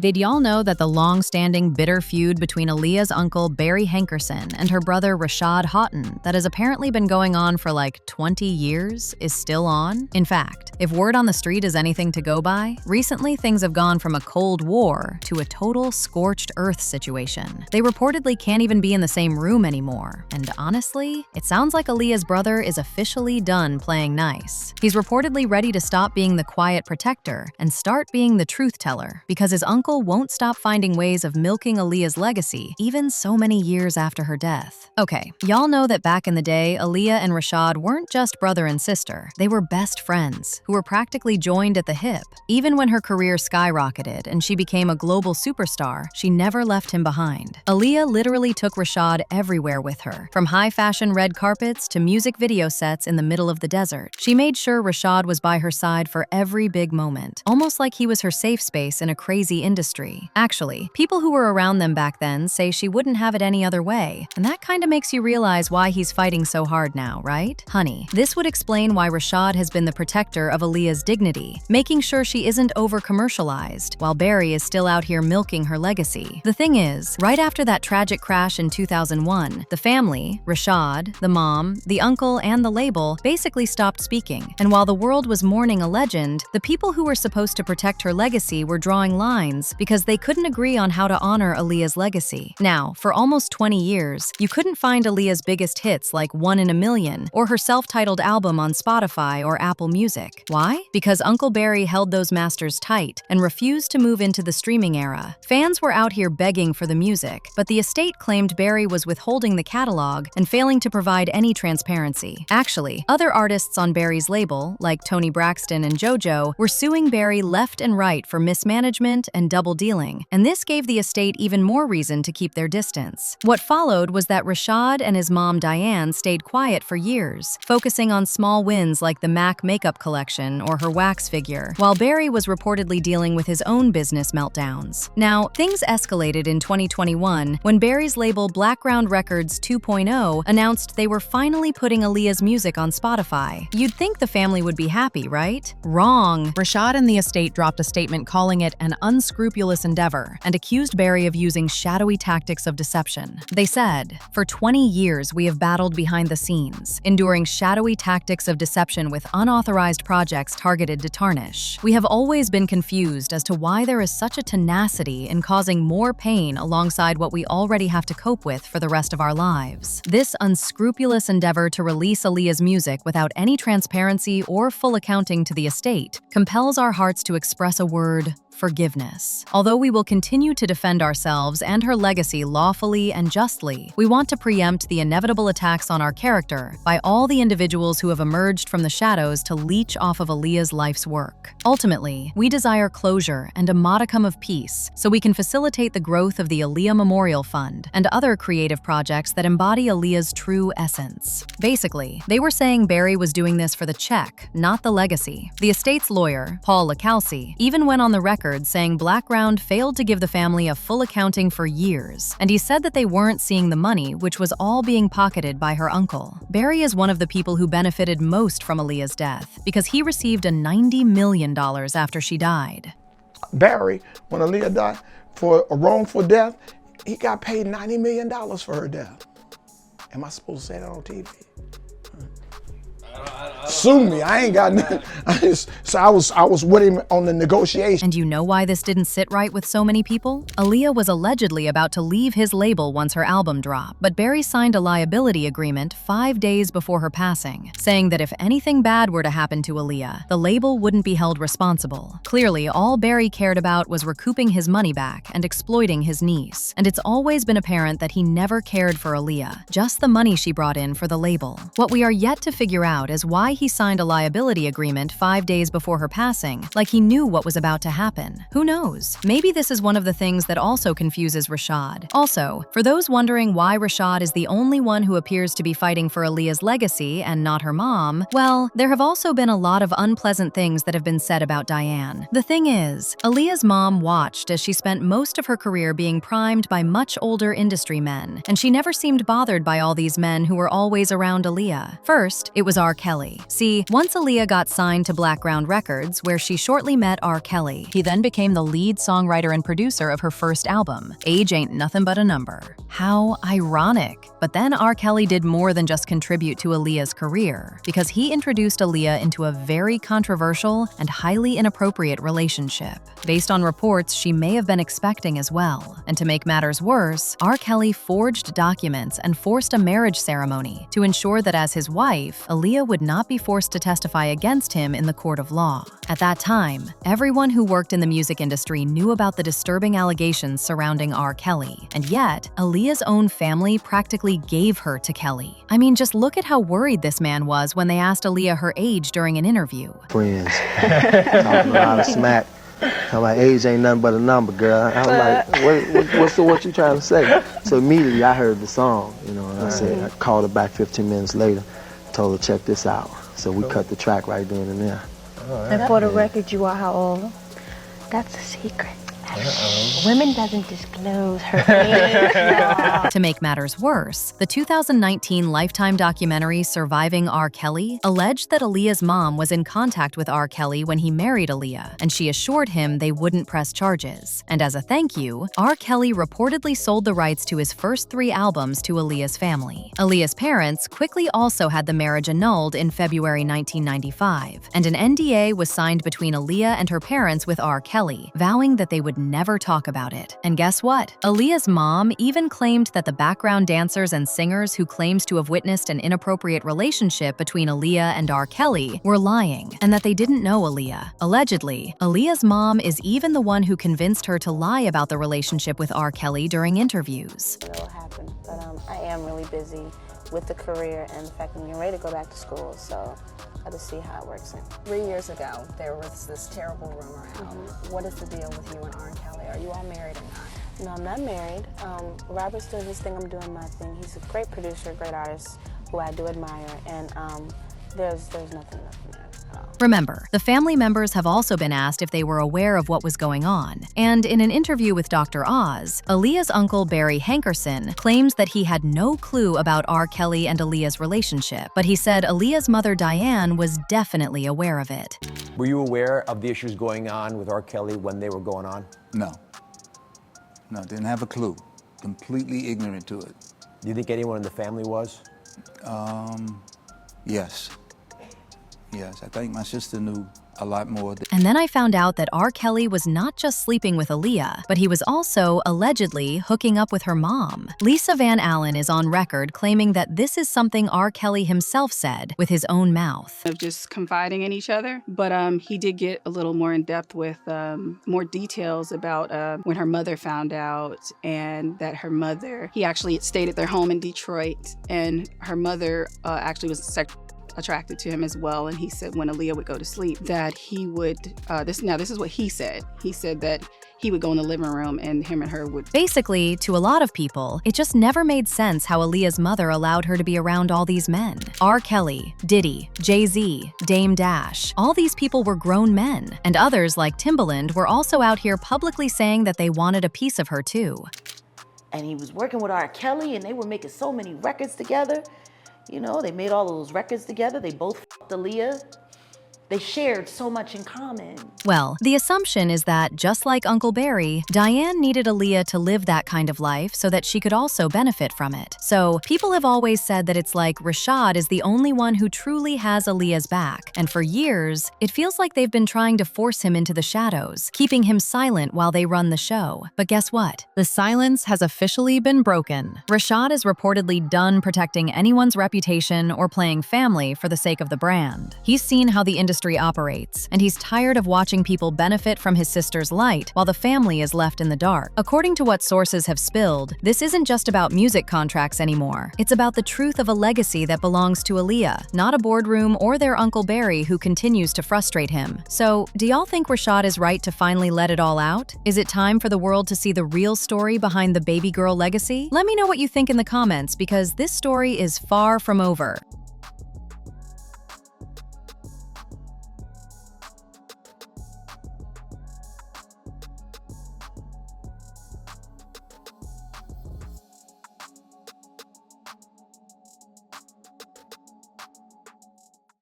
Did y'all know that the long-standing bitter feud between Aaliyah's uncle Barry Hankerson and her brother Rashad Haughton that has apparently been going on for like 20 years is still on? In fact, if word on the street is anything to go by, recently things have gone from a Cold War to a total scorched earth situation. They reportedly can't even be in the same room anymore, and honestly, it sounds like Aaliyah's brother is officially done playing nice. He's reportedly ready to stop being the quiet protector and start being the truth teller, because his uncle won't stop finding ways of milking Aaliyah's legacy, even so many years after her death. Okay, y'all know that back in the day, Aaliyah and Rashad weren't just brother and sister. They were best friends, who were practically joined at the hip. Even when her career skyrocketed and she became a global superstar, she never left him behind. Aaliyah literally took Rashad everywhere with her, from high-fashion red carpets to music video sets in the middle of the desert. She made sure Rashad was by her side for every big moment, almost like he was her safe space in a crazy industry. Actually, people who were around them back then say she wouldn't have it any other way, and that kinda makes you realize why he's fighting so hard now, right? Honey, this would explain why Rashad has been the protector of Aaliyah's dignity, making sure she isn't over-commercialized, while Barry is still out here milking her legacy. The thing is, right after that tragic crash in 2001, the family, Rashad, the mom, the uncle, and the label basically stopped speaking. And while the world was mourning a legend, the people who were supposed to protect her legacy were drawing lines because they couldn't agree on how to honor Aaliyah's legacy. Now, for almost 20 years, you couldn't find Aaliyah's biggest hits like One in a Million or her self-titled album on Spotify or Apple Music. Why? Because Uncle Barry held those masters tight and refused to move into the streaming era. Fans were out here begging for the music, but the estate claimed Barry was withholding the catalog and failing to provide any transparency. Actually, other artists on Barry's label, like Toni Braxton and JoJo, were suing Barry left and right for mismanagement and double dealing, and this gave the estate even more reason to keep their distance. What followed was that Rashad and his mom Diane stayed quiet for years, focusing on small wins like the MAC makeup collection or her wax figure, while Barry was reportedly dealing with his own business meltdowns. Now, things escalated in 2021 when Barry's label Blackground Records 2.0 announced they were finally putting Aaliyah's music on Spotify. You'd think the family would be happy, right? Wrong. Rashad and the estate dropped a statement calling it an unscrupulous endeavor and accused Barry of using shadowy tactics of deception. They said, "For 20 years we have battled behind the scenes, enduring shadowy tactics of deception with unauthorized projects targeted to tarnish. We have always been confused as to why there is such a tenacity in causing more pain alongside what we already have to cope with for the rest of our lives. This unscrupulous endeavor to release Aaliyah's music without any transparency or full accounting to the estate compels our hearts to express a word: forgiveness. Although we will continue to defend ourselves and her legacy lawfully and justly, we want to preempt the inevitable attacks on our character by all the individuals who have emerged from the shadows to leech off of Aaliyah's life's work. Ultimately, we desire closure and a modicum of peace so we can facilitate the growth of the Aaliyah Memorial Fund and other creative projects that embody Aaliyah's true essence." Basically, they were saying Barry was doing this for the check, not the legacy. The estate's lawyer, Paul LaCalci, even went on the record saying Blackground failed to give the family a full accounting for years, and he said that they weren't seeing the money, which was all being pocketed by her uncle. Barry is one of the people who benefited most from Aaliyah's death because he received a $90 million after she died. Barry, when Aaliyah died for a wrongful death, he got paid $90 million for her death. Am I supposed to say that on TV? Sue me, I ain't got nothing. I was with him on the negotiation. And you know why this didn't sit right with so many people? Aaliyah was allegedly about to leave his label once her album dropped, but Barry signed a liability agreement 5 days before her passing, saying that if anything bad were to happen to Aaliyah, the label wouldn't be held responsible. Clearly, all Barry cared about was recouping his money back and exploiting his niece, and it's always been apparent that he never cared for Aaliyah, just the money she brought in for the label. What we are yet to figure out is why he signed a liability agreement 5 days before her passing, like he knew what was about to happen. Who knows? Maybe this is one of the things that also confuses Rashad. Also, for those wondering why Rashad is the only one who appears to be fighting for Aaliyah's legacy and not her mom, well, there have also been a lot of unpleasant things that have been said about Diane. The thing is, Aaliyah's mom watched as she spent most of her career being primed by much older industry men, and she never seemed bothered by all these men who were always around Aaliyah. First, it was argued R. Kelly. See, once Aaliyah got signed to Blackground Records, where she shortly met R. Kelly, he then became the lead songwriter and producer of her first album, Age Ain't Nothing But a Number. How ironic. But then R. Kelly did more than just contribute to Aaliyah's career, because he introduced Aaliyah into a very controversial and highly inappropriate relationship, based on reports she may have been expecting as well. And to make matters worse, R. Kelly forged documents and forced a marriage ceremony to ensure that as his wife, Aaliyah would not be forced to testify against him in the court of law. At that time, everyone who worked in the music industry knew about the disturbing allegations surrounding R. Kelly, and yet, Aaliyah's own family practically gave her to Kelly. I mean, just look at how worried this man was when they asked Aaliyah her age during an interview. Friends, talking a lot of smack. My age ain't nothing but a number, girl. I was like, what you trying to say? So immediately I heard the song, and I said, I called her back 15 minutes later, told her, check this out. So we cut the track right then and there. And for the record, you are how old? That's a secret. Women doesn't disclose her age. To make matters worse, the 2019 Lifetime documentary Surviving R. Kelly alleged that Aaliyah's mom was in contact with R. Kelly when he married Aaliyah, and she assured him they wouldn't press charges. And as a thank you, R. Kelly reportedly sold the rights to his first 3 albums to Aaliyah's family. Aaliyah's parents quickly also had the marriage annulled in February 1995, and an NDA was signed between Aaliyah and her parents with R. Kelly, vowing that they would never talk about it. And guess what? Aaliyah's mom even claimed that the background dancers and singers who claimed to have witnessed an inappropriate relationship between Aaliyah and R. Kelly were lying, and that they didn't know Aaliyah. Allegedly, Aaliyah's mom is even the one who convinced her to lie about the relationship with R. Kelly during interviews. It'll happen, but I am really busy with the career and the fact that I'm getting ready to go back to school, so I'll just see how it works out. 3 years ago, there was this terrible rumor out. What is the deal with you and R. Kelly? Are you all married or not? No, I'm not married. Robert's doing his thing, I'm doing my thing. He's a great producer, great artist who I do admire, and there's nothing there at all. Remember, the family members have also been asked if they were aware of what was going on, and in an interview with Dr. Oz, Aaliyah's uncle Barry Hankerson claims that he had no clue about R. Kelly and Aaliyah's relationship, but he said Aaliyah's mother Diane was definitely aware of it. Were you aware of the issues going on with R. Kelly when they were going on? No, didn't have a clue. Completely ignorant to it. Do you think anyone in the family was? Yes. Yes, I think my sister knew a lot more. And then I found out that R. Kelly was not just sleeping with Aaliyah, but he was also allegedly hooking up with her mom. Lisa Van Allen is on record claiming that this is something R. Kelly himself said with his own mouth. Of just confiding in each other, but he did get a little more in depth with more details about when her mother found out, and that her mother, he actually stayed at their home in Detroit, and her mother actually was attracted to him as well, and he said when Aaliyah would go to sleep that he would, this is what he said. He said that he would go in the living room and him and her would. Basically, to a lot of people, it just never made sense how Aaliyah's mother allowed her to be around all these men. R. Kelly, Diddy, Jay-Z, Dame Dash, all these people were grown men, and others like Timbaland were also out here publicly saying that they wanted a piece of her too. And he was working with R. Kelly, and they were making so many records together. They made all of those records together. They both fucked Aaliyah. They shared so much in common. Well, the assumption is that, just like Uncle Barry, Diane needed Aaliyah to live that kind of life so that she could also benefit from it. So, people have always said that it's like Rashad is the only one who truly has Aaliyah's back. And for years, it feels like they've been trying to force him into the shadows, keeping him silent while they run the show. But guess what? The silence has officially been broken. Rashad is reportedly done protecting anyone's reputation or playing family for the sake of the brand. He's seen how the industry operates, and he's tired of watching people benefit from his sister's light while the family is left in the dark. According to what sources have spilled, this isn't just about music contracts anymore. It's about the truth of a legacy that belongs to Aaliyah, not a boardroom or their Uncle Barry who continues to frustrate him. So, do y'all think Rashad is right to finally let it all out? Is it time for the world to see the real story behind the baby girl legacy? Let me know what you think in the comments, because this story is far from over.